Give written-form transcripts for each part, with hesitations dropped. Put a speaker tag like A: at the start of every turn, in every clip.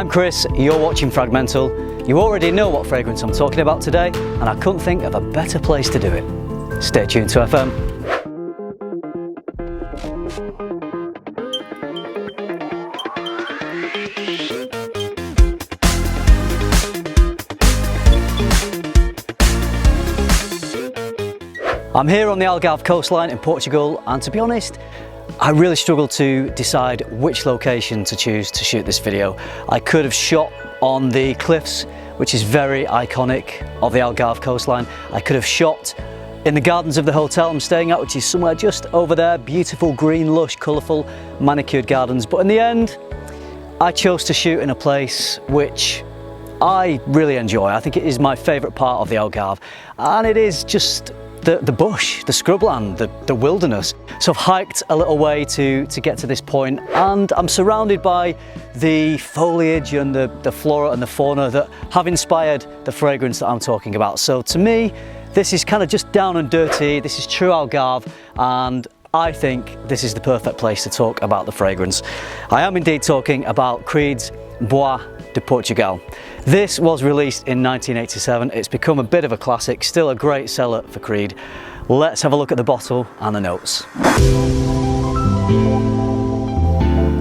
A: I'm Chris, you're watching FRAG-MENTAL. You already know what fragrance I'm talking about today, and I couldn't think of a better place to do it. Stay tuned to FM. I'm here on the Algarve coastline in Portugal, and to be honest, I really struggled to decide which location to choose to shoot this video. I could have shot on the cliffs, which is very iconic of the Algarve coastline. I could have shot in the gardens of the hotel I'm staying at, which is somewhere just over there. Beautiful, green, lush, colourful, manicured gardens. But in the end, I chose to shoot in a place which I really enjoy. I think it is my favourite part of the Algarve, and it is just the bush, the scrubland, the wilderness. So I've hiked a little way to get to this point, and I'm surrounded by the foliage and the flora and the fauna that have inspired the fragrance that I'm talking about. So to me, this is kind of just down and dirty. This is true Algarve, and I think this is the perfect place to talk about the fragrance. I am indeed talking about Creed's Bois du Portugal. This was released in 1987. It's become a bit of a classic, still a great seller for Creed. Let's have a look at the bottle and the notes.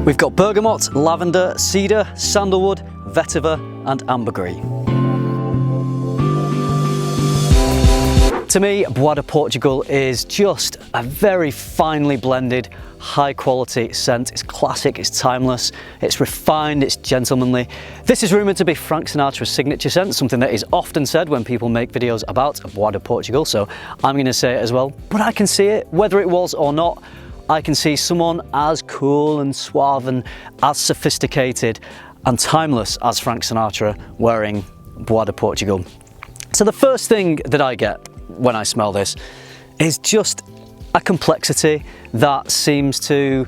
A: We've got bergamot, lavender, cedar, sandalwood, vetiver and ambergris. To me, Bois du Portugal is just a very finely blended, high quality scent. It's classic, it's timeless, it's refined, it's gentlemanly. This is rumoured to be Frank Sinatra's signature scent, something that is often said when people make videos about Bois du Portugal, so I'm going to say it as well. But I can see it, whether it was or not. I can see someone as cool and suave and as sophisticated and timeless as Frank Sinatra wearing Bois du Portugal. So the first thing that I get when I smell this is just a complexity that seems to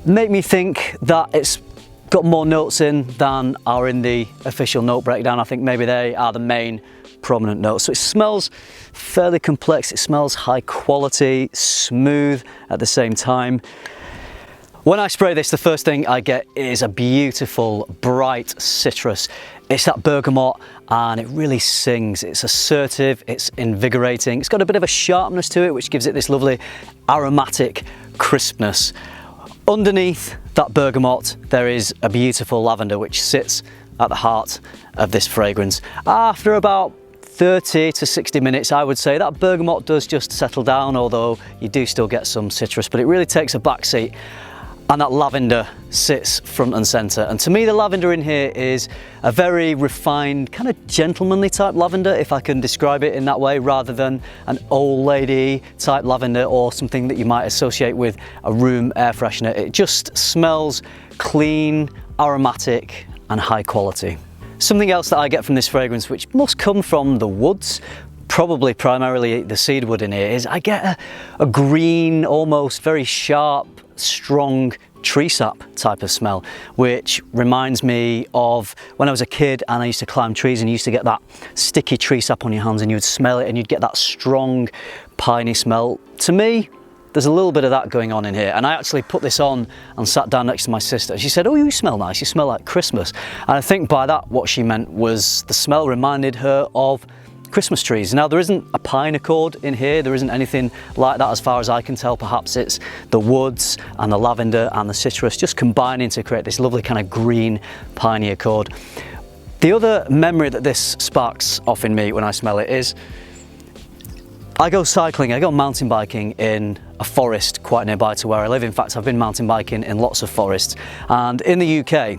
A: make me think that it's got more notes in than are in the official note breakdown. I think maybe they are the main prominent notes. So it smells fairly complex, it smells high quality, smooth at the same time. When I spray this, the first thing I get is a beautiful, bright citrus. It's that bergamot, and it really sings. It's assertive, it's invigorating. It's got a bit of a sharpness to it, which gives it this lovely aromatic crispness. Underneath that bergamot, there is a beautiful lavender, which sits at the heart of this fragrance. After about 30 to 60 minutes, I would say that bergamot does just settle down, although you do still get some citrus, but it really takes a back seat. And that lavender sits front and centre. And to me, the lavender in here is a very refined, kind of gentlemanly type lavender, if I can describe it in that way, rather than an old lady type lavender or something that you might associate with a room air freshener. It just smells clean, aromatic and high quality. Something else that I get from this fragrance, which must come from the woods, probably primarily the cedarwood in here, is I get a green, almost very sharp, strong tree sap type of smell, which reminds me of when I was a kid and I used to climb trees, and you used to get that sticky tree sap on your hands and you would smell it and you'd get that strong piney smell. To me, there's a little bit of that going on in here, and I actually put this on and sat down next to my sister. She said, "Oh, you smell nice, you smell like Christmas." And I think by that what she meant was the smell reminded her of Christmas trees. Now, there isn't a pine accord in here, there isn't anything like that as far as I can tell. Perhaps it's the woods and the lavender and the citrus just combining to create this lovely kind of green piney accord. The other memory that this sparks off in me when I smell it is I go cycling, I go mountain biking in a forest quite nearby to where I live. In fact, I've been mountain biking in lots of forests, and in the UK,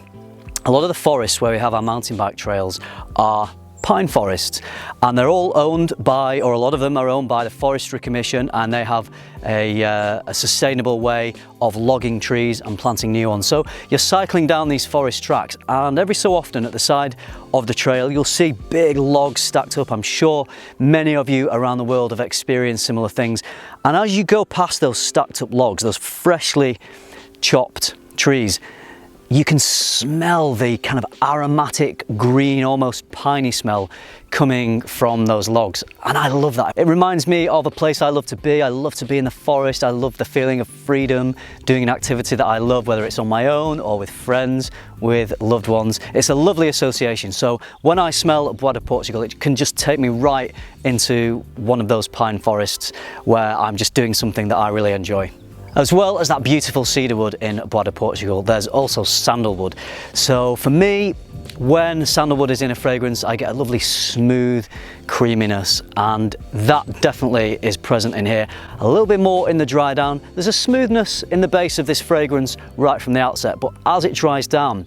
A: a lot of the forests where we have our mountain bike trails are pine forests, and they're all owned by, or a lot of them are owned by, the Forestry Commission, and they have a sustainable way of logging trees and planting new ones. So you're cycling down these forest tracks, and every so often at the side of the trail you'll see big logs stacked up. I'm sure many of you around the world have experienced similar things, and as you go past those stacked up logs, those freshly chopped trees, you can smell the kind of aromatic, green, almost piney smell coming from those logs. And I love that. It reminds me of a place I love to be. I love to be in the forest. I love the feeling of freedom, doing an activity that I love, whether it's on my own or with friends, with loved ones. It's a lovely association. So when I smell Bois du Portugal, it can just take me right into one of those pine forests where I'm just doing something that I really enjoy. As well as that beautiful cedarwood in Bois du Portugal, there's also sandalwood. So for me, when sandalwood is in a fragrance, I get a lovely smooth creaminess, and that definitely is present in here. A little bit more in the dry down. There's a smoothness in the base of this fragrance right from the outset, but as it dries down,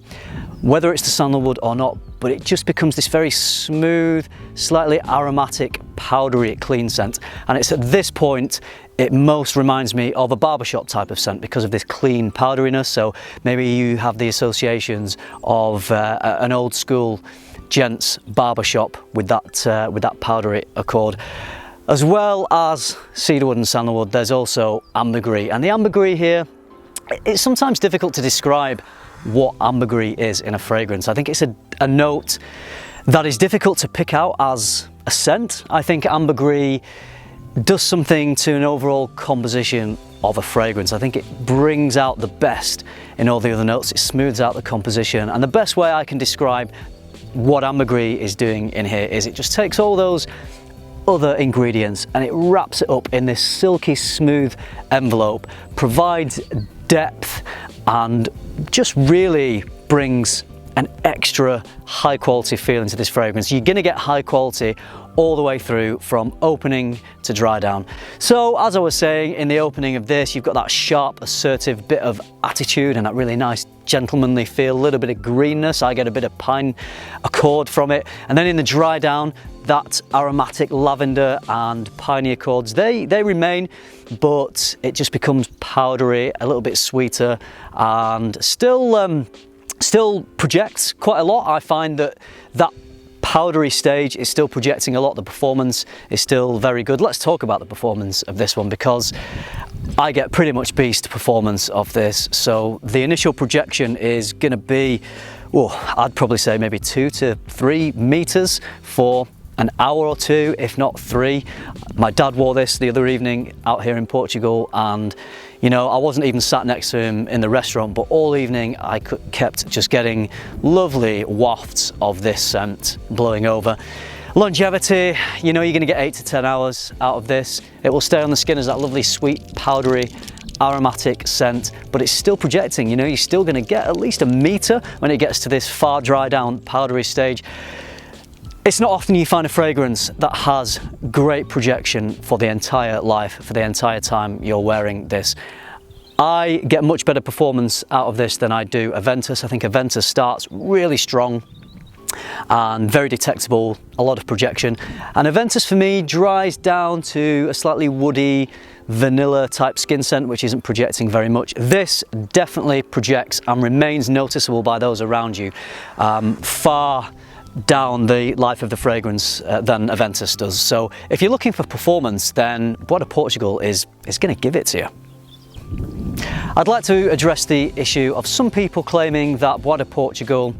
A: whether it's the sandalwood or not, but it just becomes this very smooth, slightly aromatic, powdery, clean scent. And it's at this point it most reminds me of a barbershop type of scent because of this clean powderiness. So maybe you have the associations of an old school gents barbershop with that powdery accord. As well as cedarwood and sandalwood, there's also ambergris. And the ambergris here, it's sometimes difficult to describe what ambergris is in a fragrance. I think it's a note that is difficult to pick out as a scent. I think ambergris does something to an overall composition of a fragrance. I think it brings out the best in all the other notes. It smooths out the composition, and the best way I can describe what ambergris is doing in here is it just takes all those other ingredients and it wraps it up in this silky smooth envelope, provides depth, and just really brings an extra high quality feeling to this fragrance. You're gonna get high quality all the way through from opening to dry down. So as I was saying in the opening of this, you've got that sharp, assertive bit of attitude and that really nice gentlemanly feel, a little bit of greenness. I get a bit of pine accord from it. And then in the dry down, that aromatic lavender and piney accords, they remain, but it just becomes powdery, a little bit sweeter, and still projects quite a lot. I find that powdery stage is still projecting a lot. The performance is still very good. Let's talk about the performance of this one, because I get pretty much beast performance of this. So the initial projection is going to be, I'd probably say maybe 2 to 3 meters for an hour or two, if not 3. My dad wore this the other evening out here in Portugal, and you know, I wasn't even sat next to him in the restaurant, but all evening I kept just getting lovely wafts of this scent blowing over. Longevity, you know, you're going to get 8 to 10 hours out of this. It will stay on the skin as that lovely sweet powdery aromatic scent, but it's still projecting. You know, you're still going to get at least a meter when it gets to this far dry down powdery stage. It's not often you find a fragrance that has great projection for the entire life, for the entire time you're wearing this. I get much better performance out of this than I do Aventus. I think Aventus starts really strong and very detectable, a lot of projection. And Aventus for me dries down to a slightly woody, vanilla type skin scent, which isn't projecting very much. This definitely projects and remains noticeable by those around you, far down the life of the fragrance than Aventus does. So if you're looking for performance, then Bois du Portugal is going to give it to you. I'd like to address the issue of some people claiming that Bois du Portugal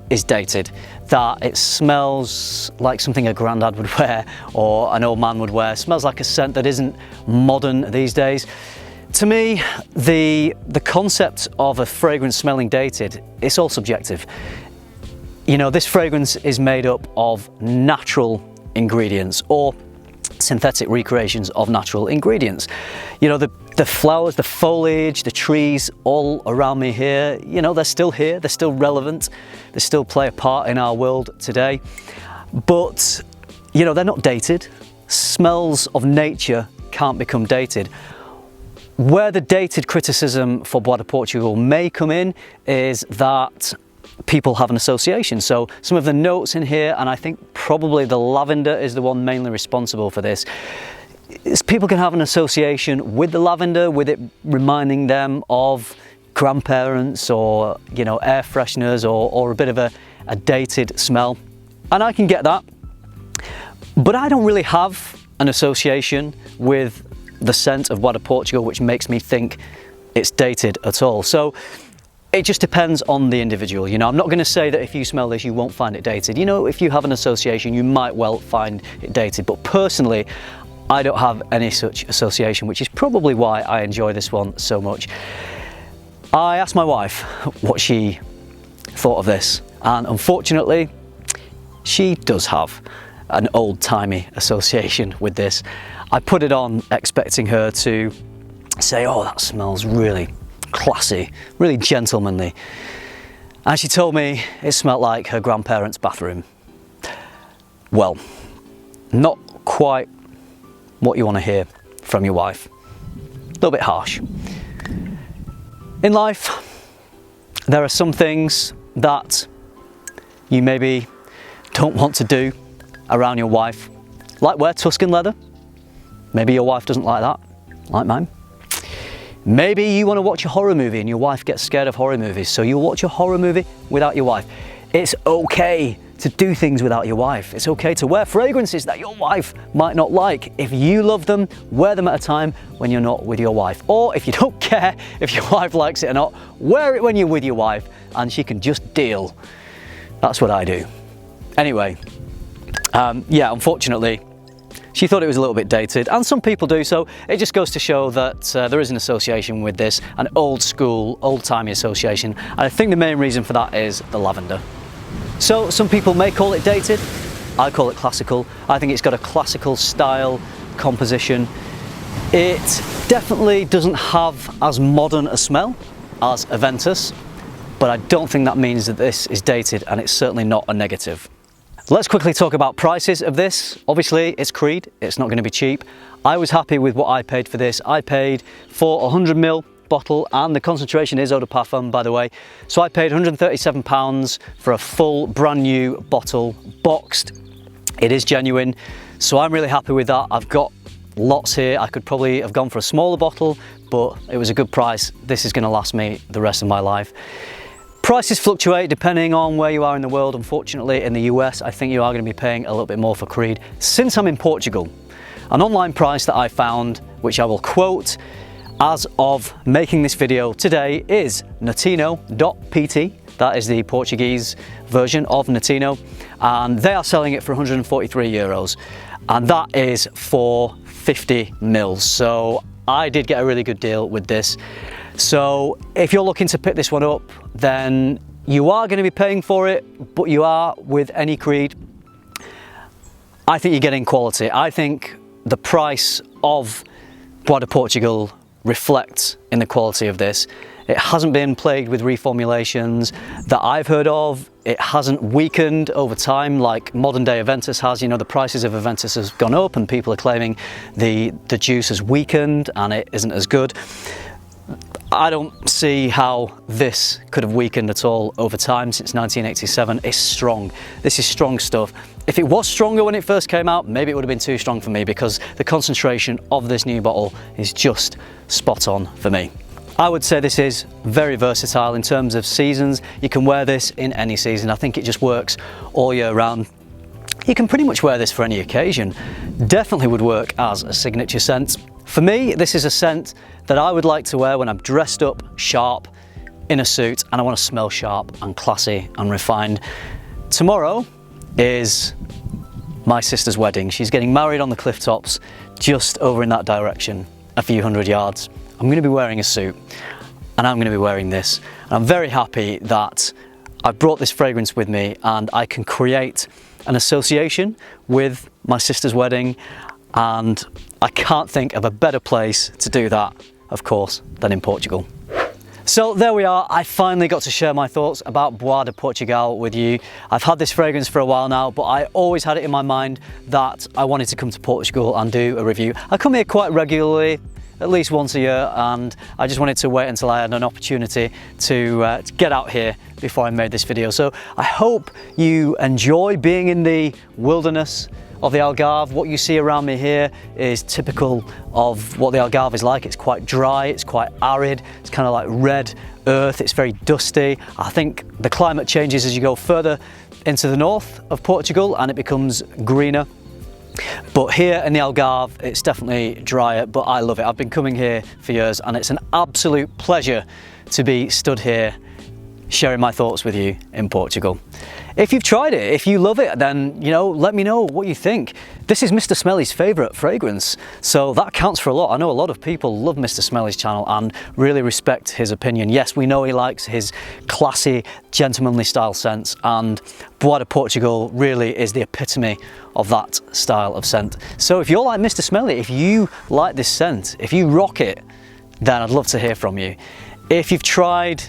A: is dated, that it smells like something a grandad would wear or an old man would wear, smells like a scent that isn't modern these days. To me, the concept of a fragrance smelling dated, it's all subjective. You know, this fragrance is made up of natural ingredients or synthetic recreations of natural ingredients. You know, the flowers, the foliage, the trees all around me here, you know, they're still here, they're still relevant, they still play a part in our world today. But, you know, they're not dated. Smells of nature can't become dated. Where the dated criticism for Bois du Portugal may come in is that people have an association. So some of the notes in here, and I think probably the lavender is the one mainly responsible for this, is people can have an association with the lavender, with it reminding them of grandparents or, you know, air fresheners or a bit of a dated smell. And I can get that, but I don't really have an association with the scent of Bois du Portugal which makes me think it's dated at all. So It just depends on the individual. You know, I'm not going to say that if you smell this you won't find it dated. You know, if you have an association you might well find it dated, but personally I don't have any such association, which is probably why I enjoy this one so much. I asked my wife what she thought of this, and unfortunately she does have an old-timey association with this. I put it on expecting her to say, oh, that smells really classy, really gentlemanly, and she told me it smelled like her grandparents' bathroom. Well, not quite what you want to hear from your wife. A little bit harsh. In life, there are some things that you maybe don't want to do around your wife, like wear Tuscan leather. Maybe your wife doesn't like that, like mine. Maybe you want to watch a horror movie and your wife gets scared of horror movies, so you'll watch a horror movie without your wife. It's okay to do things without your wife. It's okay to wear fragrances that your wife might not like. If you love them, wear them at a time when you're not with your wife. Or if you don't care if your wife likes it or not, wear it when you're with your wife and she can just deal. That's what I do. Anyway, yeah, unfortunately, she thought it was a little bit dated, and some people do, so it just goes to show that there is an association with this, an old school, old-timey association, and I think the main reason for that is the lavender. So some people may call it dated, I call it classical. I think it's got a classical style composition. It definitely doesn't have as modern a smell as Aventus, but I don't think that means that this is dated, and it's certainly not a negative. Let's quickly talk about prices of this. Obviously it's Creed, it's not going to be cheap. I was happy with what I paid for this. I paid for a 100ml bottle, and the concentration is eau de parfum, by the way. So I paid £137 for a full brand new bottle, boxed. It is genuine, so I'm really happy with that. I've got lots here. I could probably have gone for a smaller bottle, but it was a good price. This is going to last me the rest of my life. Prices fluctuate depending on where you are in the world. Unfortunately, in the US, I think you are going to be paying a little bit more for Creed. Since I'm in Portugal, an online price that I found, which I will quote as of making this video today, is Notino.pt. That is the Portuguese version of Notino, and they are selling it for 143 euros, and that is for 50 mils. So I did get a really good deal with this. So if you're looking to pick this one up, then you are going to be paying for it, but you are with any Creed. I think you're getting quality. I think the price of Bois du Portugal reflects in the quality of this. It hasn't been plagued with reformulations that I've heard of. It hasn't weakened over time like modern day Aventus has. You know, the prices of Aventus has gone up and people are claiming the juice has weakened and it isn't as good. I don't see how this could have weakened at all over time since 1987. It's strong. This is strong stuff. If it was stronger when it first came out, maybe it would have been too strong for me, because the concentration of this new bottle is just spot on for me. I would say this is very versatile in terms of seasons. You can wear this in any season. I think it just works all year round. You can pretty much wear this for any occasion. Definitely would work as a signature scent. For me, this is a scent that I would like to wear when I'm dressed up sharp in a suit and I want to smell sharp and classy and refined. Tomorrow is my sister's wedding. She's getting married on the cliff tops just over in that direction, a few hundred yards. I'm going to be wearing a suit and I'm going to be wearing this. And I'm very happy that I brought this fragrance with me and I can create an association with my sister's wedding, and I can't think of a better place to do that, of course, than in Portugal. So there we are. I finally got to share my thoughts about Bois du Portugal with you. I've had this fragrance for a while now, but I always had it in my mind that I wanted to come to Portugal and do a review. I come here quite regularly, at least once a year, and I just wanted to wait until I had an opportunity to get out here before I made this video. So I hope you enjoy being in the wilderness of the Algarve. What you see around me here is typical of what the Algarve is like. It's quite dry, it's quite arid, it's kind of like red earth, it's very dusty. I think the climate changes as you go further into the north of Portugal and it becomes greener. But here in the Algarve, it's definitely drier, but I love it. I've been coming here for years and it's an absolute pleasure to be stood here sharing my thoughts with you in Portugal. If you've tried it, if you love it, then, you know, let me know what you think. This is Mr. Smelly's favourite fragrance, so that counts for a lot. I know a lot of people love Mr. Smelly's channel and really respect his opinion. Yes, we know he likes his classy, gentlemanly style scents, and Bois du Portugal really is the epitome of that style of scent. So if you're like Mr. Smelly, if you like this scent, if you rock it, then I'd love to hear from you. If you've tried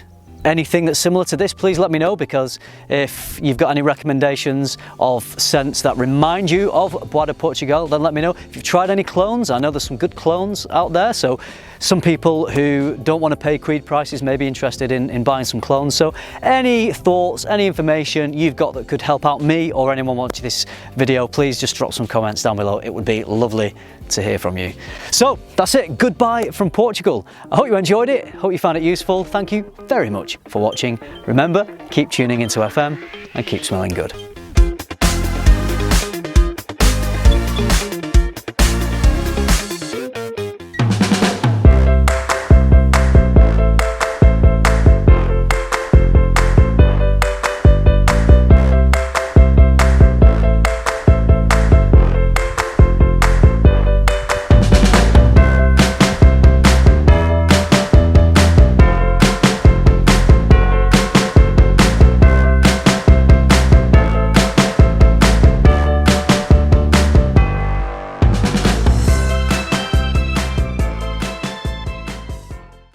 A: anything that's similar to this, please let me know, because if you've got any recommendations of scents that remind you of Bois du Portugal, then let me know. If you've tried any clones, I know there's some good clones out there, so some people who don't want to pay Creed prices may be interested in buying some clones. So any thoughts, any information you've got that could help out me or anyone watching this video, please just drop some comments down below. It would be lovely to hear from you. So that's it, goodbye from Portugal. I hope you enjoyed it, hope you found it useful. Thank you very much for watching. Remember, keep tuning into FM and keep smelling good.